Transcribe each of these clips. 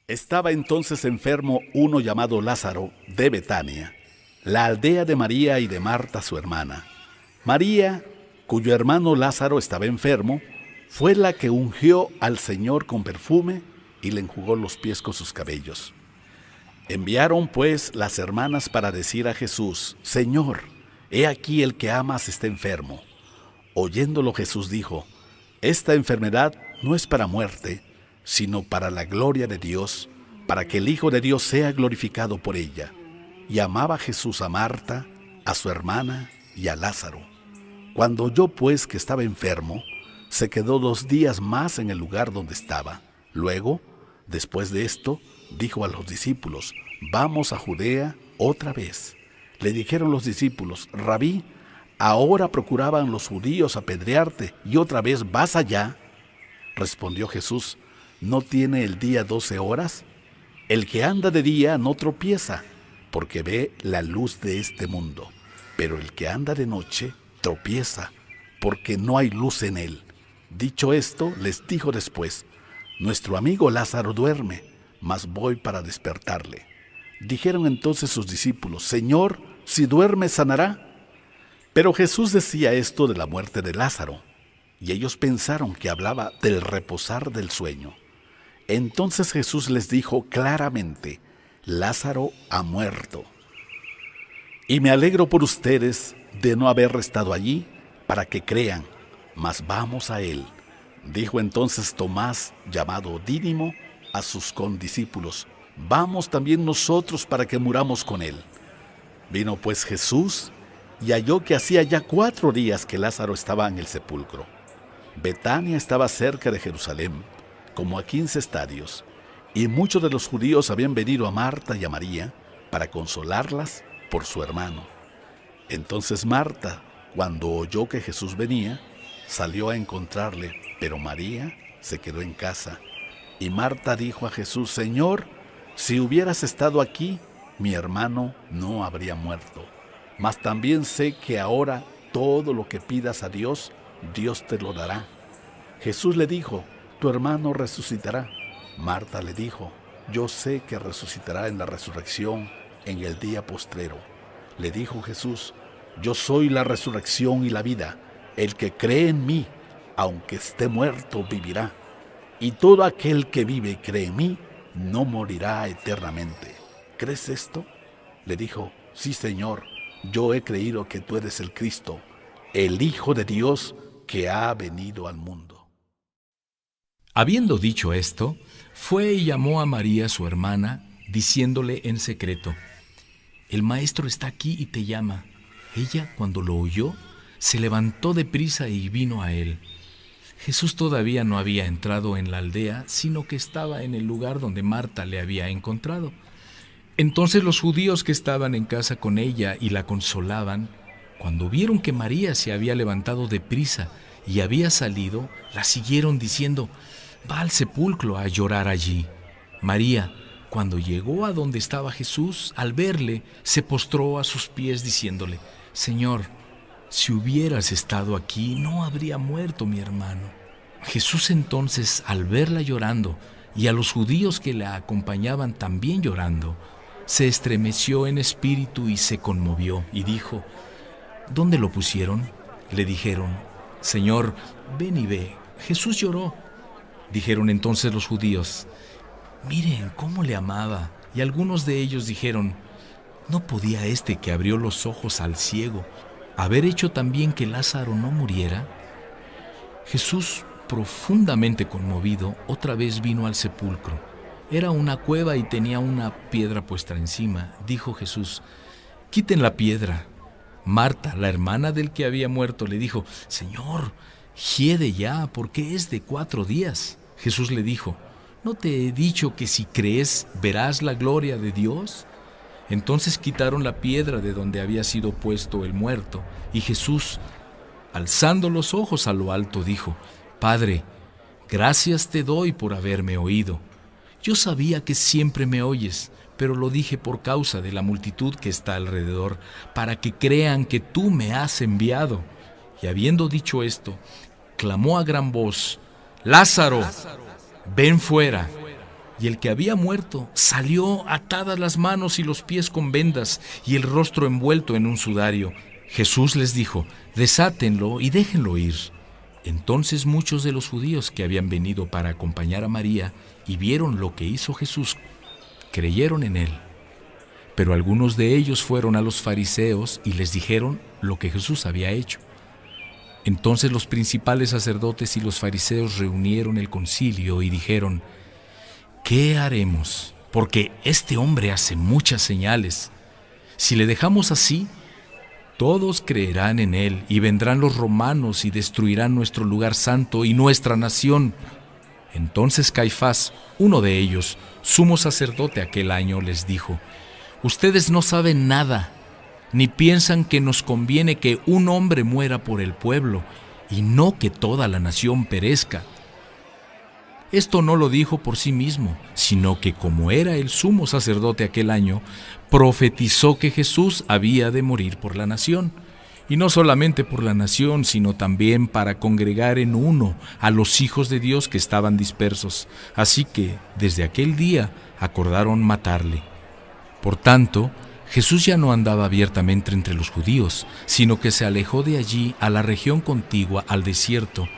Estaba entonces enfermo uno llamado Lázaro de Betania, la aldea de María y de Marta su hermana. María, cuyo hermano Lázaro estaba enfermo, fue la que ungió al Señor con perfume y le enjugó los pies con sus cabellos. Enviaron pues las hermanas para decir a Jesús: Señor, he aquí el que amas está enfermo. Oyéndolo Jesús dijo: Esta enfermedad no es para muerte, sino para la gloria de Dios, para que el Hijo de Dios sea glorificado por ella. Y amaba Jesús a Marta, a su hermana y a Lázaro. Cuando oyó pues que estaba enfermo, se quedó 2 días más en el lugar donde estaba. Luego, después de esto, dijo a los discípulos: Vamos a Judea otra vez. Le dijeron los discípulos: Rabí, ahora procuraban los judíos apedrearte, y otra vez vas allá. Respondió Jesús: ¿No tiene el día 12 horas? El que anda de día no tropieza, porque ve la luz de este mundo. Pero el que anda de noche tropieza, porque no hay luz en él. Dicho esto, les dijo después: Nuestro amigo Lázaro duerme, mas voy para despertarle. Dijeron entonces sus discípulos: Señor, si duerme, sanará. Pero Jesús decía esto de la muerte de Lázaro, y ellos pensaron que hablaba del reposar del sueño. Entonces Jesús les dijo claramente: Lázaro ha muerto. Y me alegro por ustedes de no haber estado allí para que crean, mas vamos a él. Dijo entonces Tomás, llamado Dídimo, a sus condiscípulos: Vamos también nosotros para que muramos con él. Vino pues Jesús y halló que hacía ya 4 días que Lázaro estaba en el sepulcro. Betania estaba cerca de Jerusalén, como a 15 estadios, y muchos de los judíos habían venido a Marta y a María para consolarlas por su hermano. Entonces Marta, cuando oyó que Jesús venía, salió a encontrarle, pero María se quedó en casa. Y Marta dijo a Jesús: Señor, si hubieras estado aquí, mi hermano no habría muerto. Mas también sé que ahora todo lo que pidas a Dios, Dios te lo dará. Jesús le dijo: Tu hermano resucitará. Marta le dijo: Yo sé que resucitará en la resurrección en el día postrero. Le dijo Jesús: Yo soy la resurrección y la vida. El que cree en mí, aunque esté muerto, vivirá. Y todo aquel que vive y cree en mí, no morirá eternamente. ¿Crees esto? Le dijo: Sí, Señor, yo he creído que tú eres el Cristo, el Hijo de Dios que ha venido al mundo. Habiendo dicho esto, fue y llamó a María su hermana, diciéndole en secreto: El maestro está aquí y te llama. Ella, cuando lo oyó, se levantó deprisa y vino a él. Jesús todavía no había entrado en la aldea, sino que estaba en el lugar donde Marta le había encontrado. Entonces los judíos que estaban en casa con ella y la consolaban, cuando vieron que María se había levantado deprisa y había salido, la siguieron diciendo: Va al sepulcro a llorar allí. María, cuando llegó a donde estaba Jesús, al verle, se postró a sus pies diciéndole: Señor, si hubieras estado aquí, no habría muerto mi hermano. Jesús entonces, al verla llorando, y a los judíos que la acompañaban también llorando, se estremeció en espíritu y se conmovió, y dijo: ¿Dónde lo pusieron? Le dijeron: Señor, ven y ve. Jesús lloró. Dijeron entonces los judíos: Miren cómo le amaba. Y algunos de ellos dijeron: ¿No podía este que abrió los ojos al ciego haber hecho también que Lázaro no muriera? Jesús, profundamente conmovido, otra vez vino al sepulcro. Era una cueva y tenía una piedra puesta encima. Dijo Jesús: Quiten la piedra. Marta, la hermana del que había muerto, le dijo: Señor, hiede ya, porque es de 4 días. Jesús le dijo: ¿No te he dicho que si crees verás la gloria de Dios? Entonces quitaron la piedra de donde había sido puesto el muerto, y Jesús, alzando los ojos a lo alto, dijo: Padre, gracias te doy por haberme oído. Yo sabía que siempre me oyes, pero lo dije por causa de la multitud que está alrededor, para que crean que tú me has enviado. Y habiendo dicho esto, clamó a gran voz: Lázaro, ven fuera. y el que había muerto salió atadas las manos y los pies con vendas y el rostro envuelto en un sudario. Jesús les dijo: desátenlo y déjenlo ir. Entonces muchos de los judíos que habían venido para acompañar a María y vieron lo que hizo Jesús, creyeron en él. Pero algunos de ellos fueron a los fariseos y les dijeron lo que Jesús había hecho. Entonces los principales sacerdotes y los fariseos reunieron el concilio y dijeron: ¿qué haremos? Porque este hombre hace muchas señales. Si le dejamos así, todos creerán en él y vendrán los romanos y destruirán nuestro lugar santo y nuestra nación. Entonces Caifás, uno de ellos, sumo sacerdote aquel año, les dijo: ustedes no saben nada, ni piensan que nos conviene que un hombre muera por el pueblo y no que toda la nación perezca. Esto no lo dijo por sí mismo, sino que como era el sumo sacerdote aquel año, profetizó que Jesús había de morir por la nación. Y no solamente por la nación, sino también para congregar en uno a los hijos de Dios que estaban dispersos. Así que, desde aquel día, acordaron matarle. Por tanto, Jesús ya no andaba abiertamente entre los judíos, sino que se alejó de allí a la región contigua al desierto,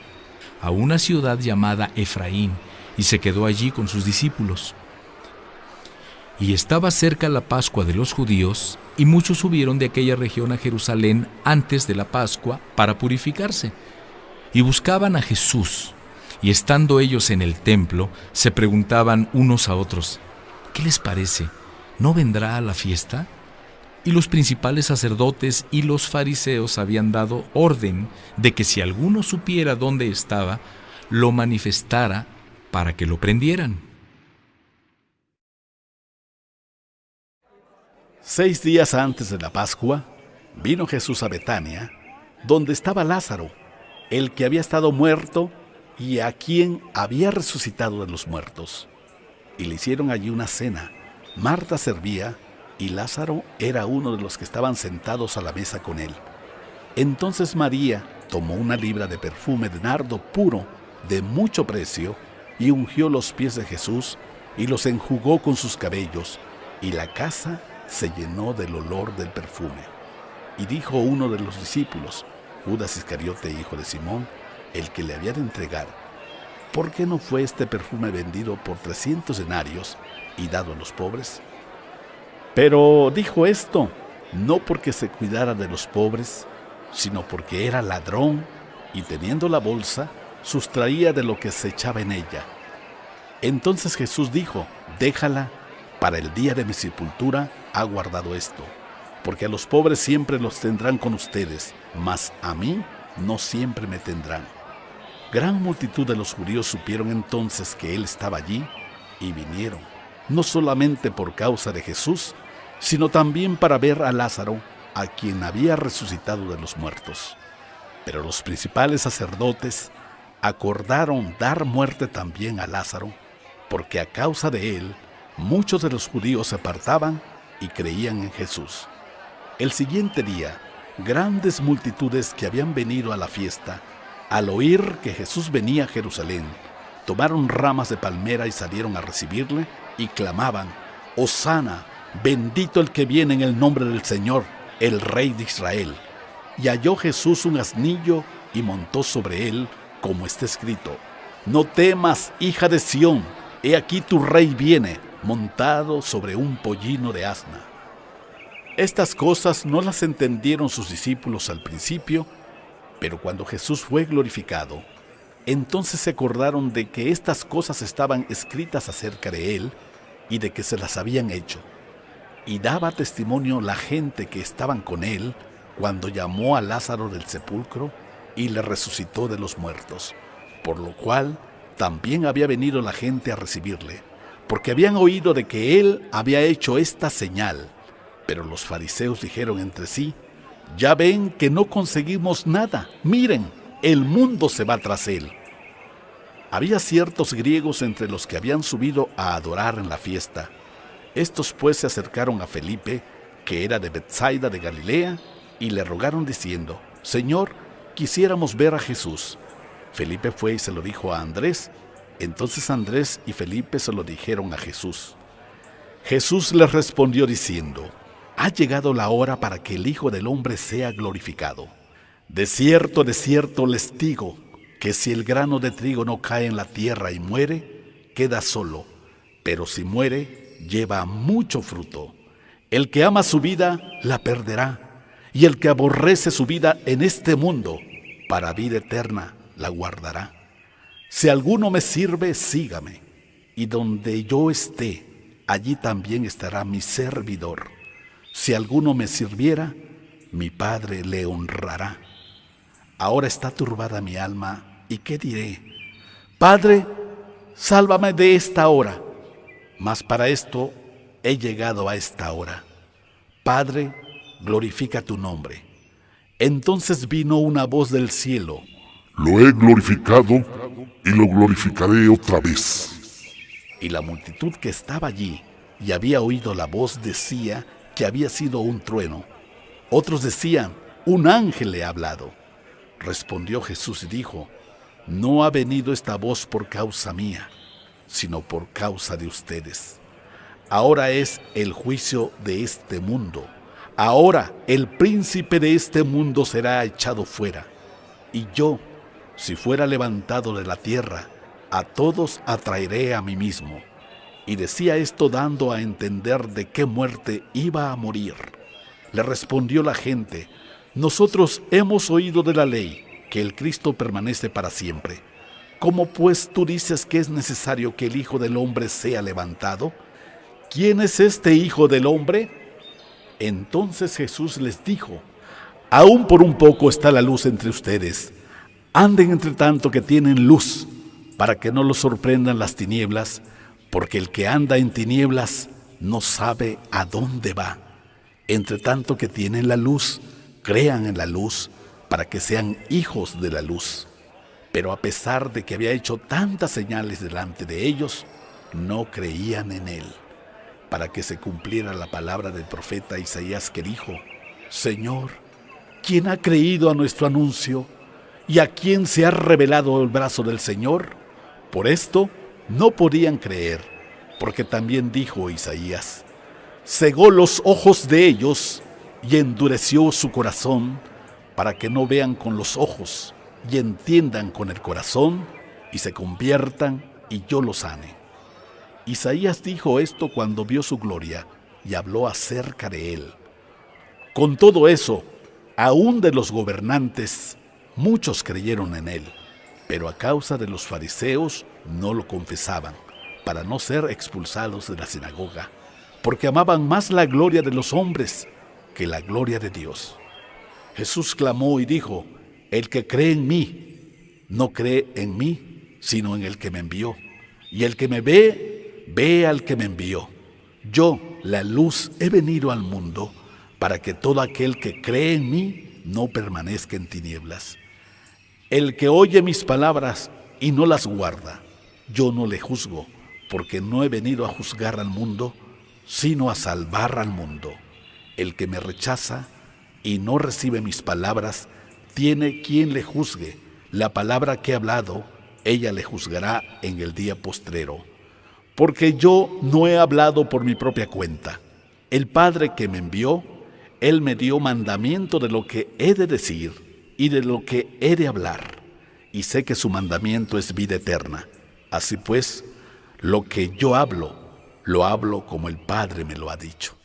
a una ciudad llamada Efraín, y se quedó allí con sus discípulos. Y estaba cerca la Pascua de los judíos, y muchos subieron de aquella región a Jerusalén antes de la Pascua para purificarse, y buscaban a Jesús, y estando ellos en el templo, se preguntaban unos a otros: ¿qué les parece? ¿No vendrá a la fiesta? Y los principales sacerdotes y los fariseos habían dado orden de que si alguno supiera dónde estaba, lo manifestara para que lo prendieran. 6 días antes de la Pascua, vino Jesús a Betania, donde estaba Lázaro, el que había estado muerto y a quien había resucitado de los muertos. Y le hicieron allí una cena. Marta servía, y Lázaro era uno de los que estaban sentados a la mesa con él. Entonces María tomó una libra de perfume de nardo puro, de mucho precio, y ungió los pies de Jesús, y los enjugó con sus cabellos, y la casa se llenó del olor del perfume. Y dijo uno de los discípulos, Judas Iscariote, hijo de Simón, el que le había de entregar: ¿por qué no fue este perfume vendido por 300 denarios y dado a los pobres? Pero dijo esto no porque se cuidara de los pobres, sino porque era ladrón y teniendo la bolsa, sustraía de lo que se echaba en ella. Entonces Jesús dijo: déjala, para el día de mi sepultura ha guardado esto, porque a los pobres siempre los tendrán con ustedes, mas a mí no siempre me tendrán. Gran multitud de los judíos supieron entonces que él estaba allí y vinieron, no solamente por causa de Jesús, sino también para ver a Lázaro, a quien había resucitado de los muertos. Pero los principales sacerdotes acordaron dar muerte también a Lázaro, porque a causa de él muchos de los judíos se apartaban y creían en Jesús. El siguiente día, grandes multitudes que habían venido a la fiesta, al oír que Jesús venía a Jerusalén, tomaron ramas de palmera y salieron a recibirle y clamaban: Hosana, bendito el que viene en el nombre del Señor, el Rey de Israel. Y halló Jesús un asnillo y montó sobre él, como está escrito: no temas, hija de Sión, he aquí tu rey viene, montado sobre un pollino de asna. Estas cosas no las entendieron sus discípulos al principio, pero cuando Jesús fue glorificado, entonces se acordaron de que estas cosas estaban escritas acerca de él y de que se las habían hecho. Y daba testimonio la gente que estaban con él cuando llamó a Lázaro del sepulcro y le resucitó de los muertos, por lo cual también había venido la gente a recibirle, porque habían oído de que él había hecho esta señal. Pero los fariseos dijeron entre sí: ya ven que no conseguimos nada, miren, el mundo se va tras él. Había ciertos griegos entre los que habían subido a adorar en la fiesta. Estos pues se acercaron a Felipe, que era de Betsaida de Galilea, y le rogaron diciendo: Señor, quisiéramos ver a Jesús. Felipe fue y se lo dijo a Andrés. Entonces Andrés y Felipe se lo dijeron a Jesús. Jesús les respondió diciendo: ha llegado la hora para que el Hijo del Hombre sea glorificado. De cierto les digo, que si el grano de trigo no cae en la tierra y muere, queda solo, pero si muere, lleva mucho fruto. El que ama su vida, la perderá, y el que aborrece su vida en este mundo, para vida eterna, la guardará. Si alguno me sirve, sígame, y donde yo esté, allí también estará mi servidor. Si alguno me sirviera, mi Padre le honrará. Ahora está turbada mi alma, ¿y qué diré? Padre, sálvame de esta hora. Mas para esto he llegado a esta hora. Padre, glorifica tu nombre. Entonces vino una voz del cielo: lo he glorificado y lo glorificaré otra vez. Y la multitud que estaba allí y había oído la voz decía que había sido un trueno. Otros decían: un ángel le ha hablado. Respondió Jesús y dijo: no ha venido esta voz por causa mía, sino por causa de ustedes. Ahora es el juicio de este mundo. Ahora el príncipe de este mundo será echado fuera. Y yo, si fuera levantado de la tierra, a todos atraeré a mí mismo. Y decía esto dando a entender de qué muerte iba a morir. Le respondió la gente: nosotros hemos oído de la ley que el Cristo permanece para siempre. ¿Cómo pues tú dices que es necesario que el Hijo del Hombre sea levantado? ¿Quién es este Hijo del Hombre? Entonces Jesús les dijo: aún por un poco está la luz entre ustedes. Anden entre tanto que tienen luz, para que no los sorprendan las tinieblas, porque el que anda en tinieblas no sabe a dónde va. Entre tanto que tienen la luz, crean en la luz, para que sean hijos de la luz. Pero a pesar de que había hecho tantas señales delante de ellos, no creían en él, para que se cumpliera la palabra del profeta Isaías, que dijo: Señor, ¿quién ha creído a nuestro anuncio? ¿Y a quién se ha revelado el brazo del Señor? Por esto no podían creer, porque también dijo Isaías: cegó los ojos de ellos y endureció su corazón, para que no vean con los ojos y entiendan con el corazón y se conviertan y yo los sane. Isaías dijo esto cuando vio su gloria y habló acerca de él. Con todo eso, aún de los gobernantes, muchos creyeron en él, pero a causa de los fariseos no lo confesaban, para no ser expulsados de la sinagoga, porque amaban más la gloria de los hombres que la gloria de Dios. Jesús clamó y dijo: el que cree en mí, no cree en mí, sino en el que me envió. Y el que me ve, ve al que me envió. Yo, la luz, he venido al mundo, para que todo aquel que cree en mí no permanezca en tinieblas. El que oye mis palabras y no las guarda, yo no le juzgo, porque no he venido a juzgar al mundo, sino a salvar al mundo. El que me rechaza y no recibe mis palabras, tiene quien le juzgue. La palabra que he hablado, ella le juzgará en el día postrero. Porque yo no he hablado por mi propia cuenta. El Padre que me envió, Él me dio mandamiento de lo que he de decir y de lo que he de hablar. Y sé que su mandamiento es vida eterna. Así pues, lo que yo hablo, lo hablo como el Padre me lo ha dicho.